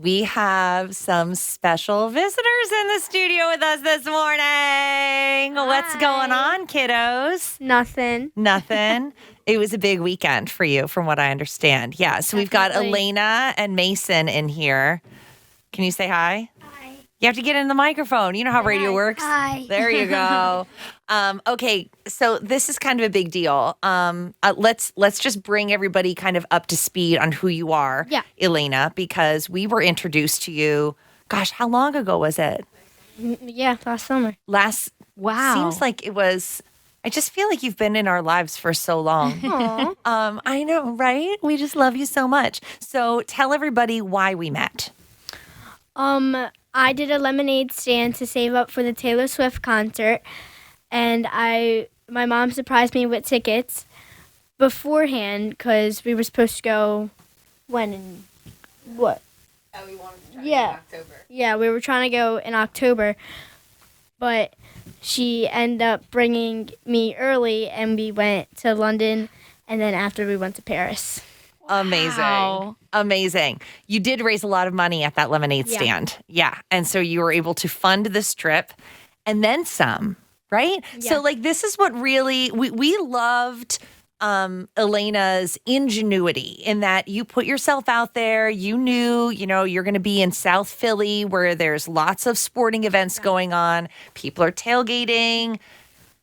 We have some special visitors in the studio with us this morning. What's going on, kiddos? Nothing. It was a big weekend for you, from what I understand. Yeah, so we've got Elena and Mason in here. Can you say hi? Hi. You have to get in the microphone. You know how radio works. Hi. There you go. Okay, so this is kind of a big deal. Let's just bring everybody kind of up to speed on who you are, Elena, because we were introduced to you. Gosh, how long ago was it? Yeah, last summer. Wow. Seems like it was. I just feel like you've been in our lives for so long. I know, right? We just love you so much. So tell everybody why we met. I did a lemonade stand to save up for the Taylor Swift concert, and my mom surprised me with tickets beforehand because we were supposed to go when and what? Oh, we wanted to try in October. Yeah, we were trying to go in October, but she ended up bringing me early, and we went to London, and then after we went to Paris. Amazing. You did raise a lot of money at that lemonade stand. Yeah. And so you were able to fund this trip and then some, right? Yeah. So this is what really, we loved Elena's ingenuity in that you put yourself out there. You knew, you're going to be in South Philly where there's lots of sporting events going on. People are tailgating.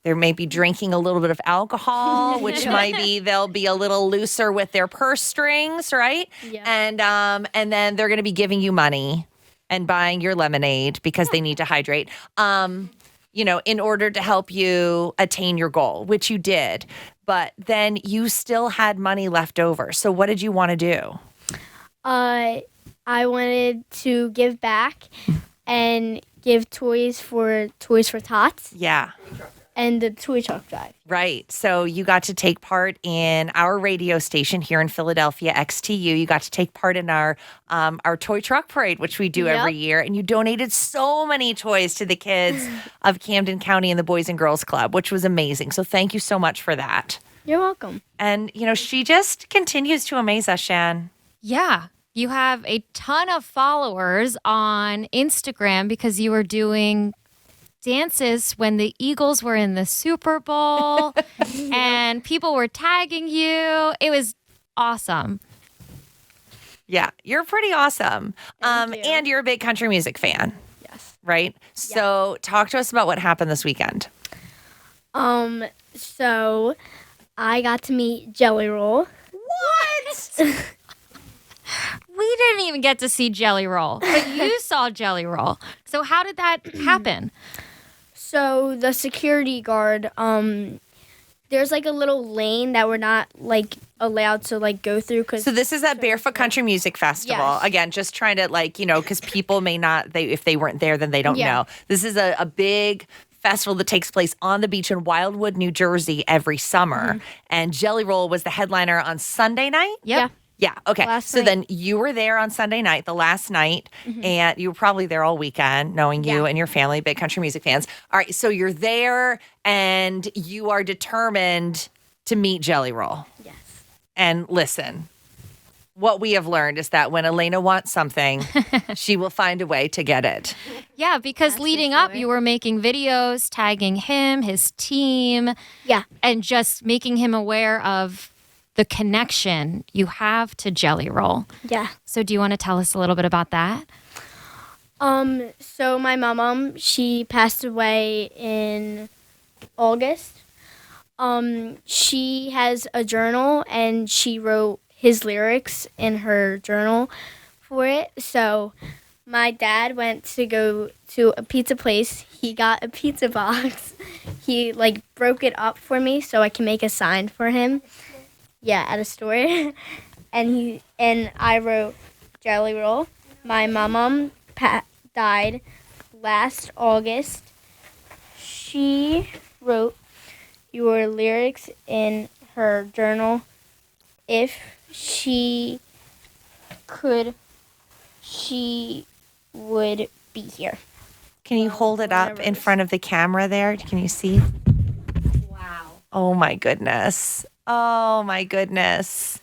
There may be drinking a little bit of alcohol, which they'll be a little looser with their purse strings, right? Yeah. And then they're going to be giving you money and buying your lemonade because they need to hydrate, in order to help you attain your goal, which you did. But then you still had money left over. So what did you want to do? I wanted to give back and give toys for Tots. Yeah. And the toy truck drive. Right. So you got to take part in our radio station here in Philadelphia, XTU. You got to take part in our toy truck parade, which we do every year. And you donated so many toys to the kids of Camden County and the Boys and Girls Club, which was amazing. So thank you so much for that. You're welcome. And, she just continues to amaze us, Shan. Yeah. You have a ton of followers on Instagram because you were doing dances when the Eagles were in the Super Bowl and people were tagging you. It was awesome. Yeah, you're pretty awesome. Thank you. And you're a big country music fan. Yes. Right? So talk to us about what happened this weekend. So I got to meet Jelly Roll. What? We didn't even get to see Jelly Roll, but you saw Jelly Roll. So how did that happen? So the security guard, there's a little lane that we're not allowed to go through. So this is at Barefoot Country Music Festival. Yes. Again, just trying to because people may not, if they weren't there, then they don't know. This is a big festival that takes place on the beach in Wildwood, New Jersey every summer. Mm-hmm. And Jelly Roll was the headliner on Sunday night. Yep. Yeah. Yeah. Okay. Last so night. then you were there on Sunday night, the last night, and you were probably there all weekend, knowing you and your family, big country music fans. All right. So you're there and you are determined to meet Jelly Roll. Yes. And listen, what we have learned is that when Elena wants something, she will find a way to get it. Yeah, because leading up, you were making videos, tagging him, his team. Yeah. And just making him aware of the connection you have to Jelly Roll. Yeah. So do you want to tell us a little bit about that? So my mom, she passed away in August. She has a journal and she wrote his lyrics in her journal for it. So my dad went to go to a pizza place. He got a pizza box. He broke it up for me so I can make a sign for him. Yeah, at a store. And I wrote Jelly Roll. My mom died last August. She wrote your lyrics in her journal. If she could, she would be here. Can you hold it up in front of the camera there? Can you see? Wow. Oh, my goodness. Oh, my goodness.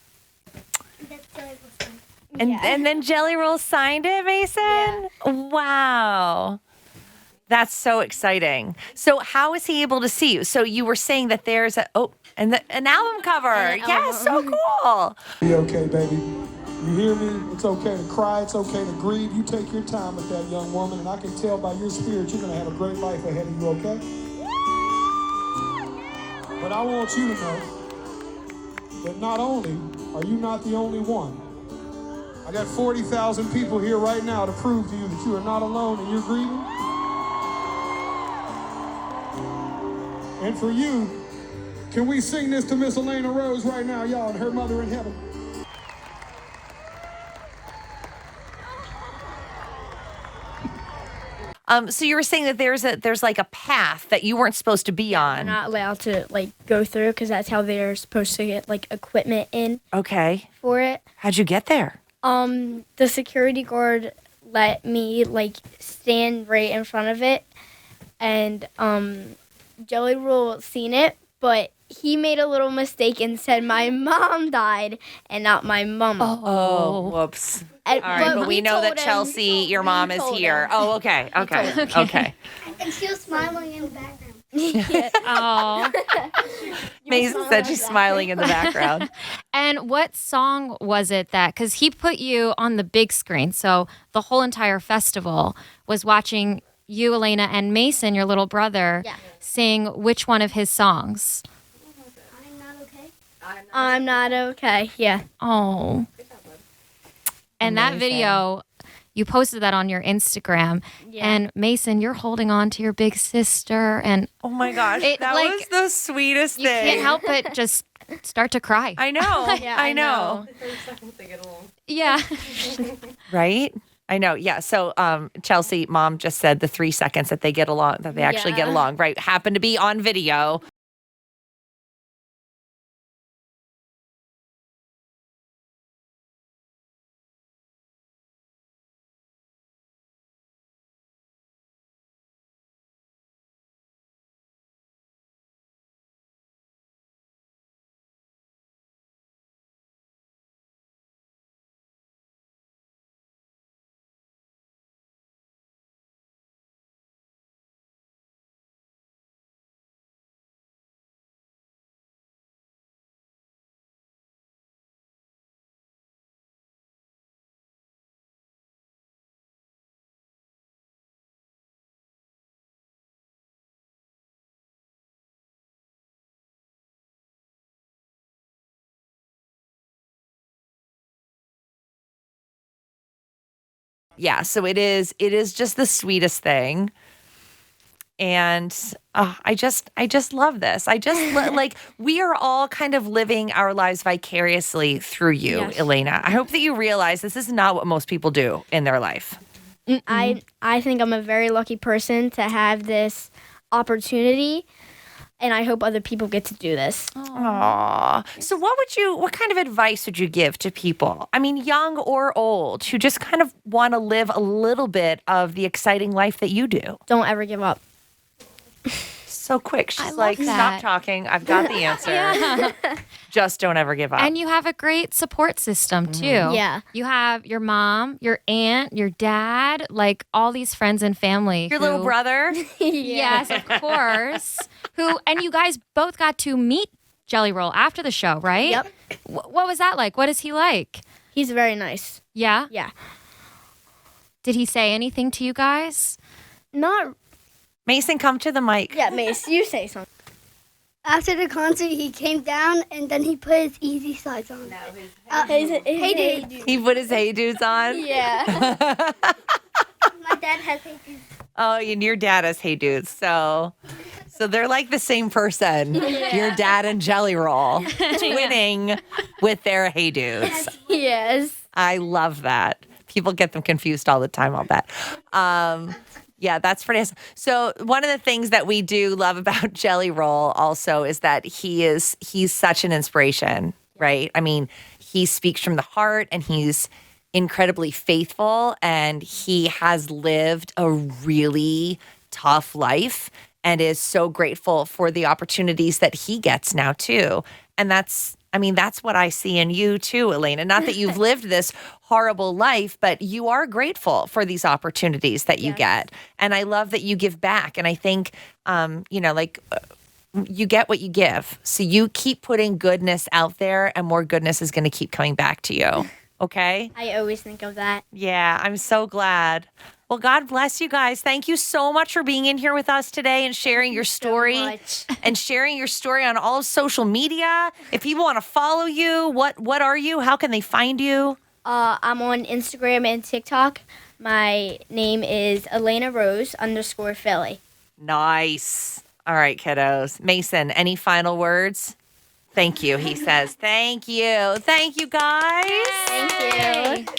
And then Jelly Roll signed it, Mason? Wow. That's so exciting. So how is he able to see you? So you were saying that there's an album cover. Yeah, so cool. Be okay, baby. You hear me? It's okay to cry. It's okay to grieve. You take your time with that young woman, and I can tell by your spirit you're going to have a great life ahead of you, okay? But I want you to know that not only are you not the only one, I got 40,000 people here right now to prove to you that you are not alone and you're grieving. And for you, can we sing this to Miss Elena Rose right now, y'all, and her mother in heaven? So you were saying that there's like a path that you weren't supposed to be on. They're not allowed to like go through because that's how they're supposed to get like equipment in Okay. for it. How'd you get there? The security guard let me like stand right in front of it, and Jelly Roll seen it, but he made a little mistake and said my mom died and not my mama. Oh, whoops. And, All right, but we know that told him- Chelsea, your mom, is told here. him. Oh, okay. Okay. And she was smiling in the background. Oh. Mason said she's smiling in the background. And what song was it that, because he put you on the big screen, so the whole entire festival was watching you, Elena, and Mason, your little brother, sing which one of his songs? I'm not okay. I'm not okay. Yeah. Oh. And that video, you posted that on your Instagram. Yeah. And Mason, you're holding on to your big sister, and Oh my gosh, It, that like, was the sweetest you thing. can't help but just start to cry. I know. Yeah, I know. Yeah. Right? I know. Yeah. So Chelsea, mom just said the 3 seconds that they get along, that they actually get Yeah. along, right? Happened to be on video. Yeah. So it is just the sweetest thing. And I just love this. I just like we are all kind of living our lives vicariously through you, Yes. Elena. I hope that you realize this is not what most people do in their life. I think I'm a very lucky person to have this opportunity, and I hope other people get to do this. Aw. So what kind of advice would you give to people? I mean, young or old, who just kind of want to live a little bit of the exciting life that you do? Don't ever give up. So quick. She's love like, that. stop talking. I've got the answer. Just don't ever give up. And you have a great support system too. Yeah. You have your mom, your aunt, your dad, like all these friends and family. Your little who- brother. Yes, of course. And you guys both got to meet Jelly Roll after the show, right? Yep. What was that like? What is he like? He's very nice. Yeah? Yeah. Did he say anything to you guys? Not. Mason, come to the mic. Yeah, Mace, you say something. After the concert, he came down and then he put his easy slides on. Hey, dude. He put his Hey Dudes on. Yeah. My dad has Hey Dude. Oh, and your dad has Hey Dudes. So they're like the same person. Your dad and Jelly Roll. Twinning with their Hey Dudes. Yes. I love that. People get them confused all the time, I'll bet. Yeah, that's pretty awesome. So one of the things that we do love about Jelly Roll also is that he's such an inspiration, right? I mean, he speaks from the heart and he's incredibly faithful and he has lived a really tough life and is so grateful for the opportunities that he gets now too. And that's I mean, that's what I see in you too, Elena. Not that you've lived this horrible life, but you are grateful for these opportunities that you get. And I love that you give back. And I think, you get what you give. So you keep putting goodness out there and more goodness is going to keep coming back to you. Okay? I always think of that. Yeah, I'm so glad. Well, God bless you guys. Thank you so much for being in here with us today and sharing your story and sharing your story on all of social media. If people want to follow you, what are you? How can they find you? I'm on Instagram and TikTok. My name is Elena Rose _Philly. Nice. All right, kiddos. Mason, any final words? Thank you, he says. Thank you. Thank you, guys. Thank you.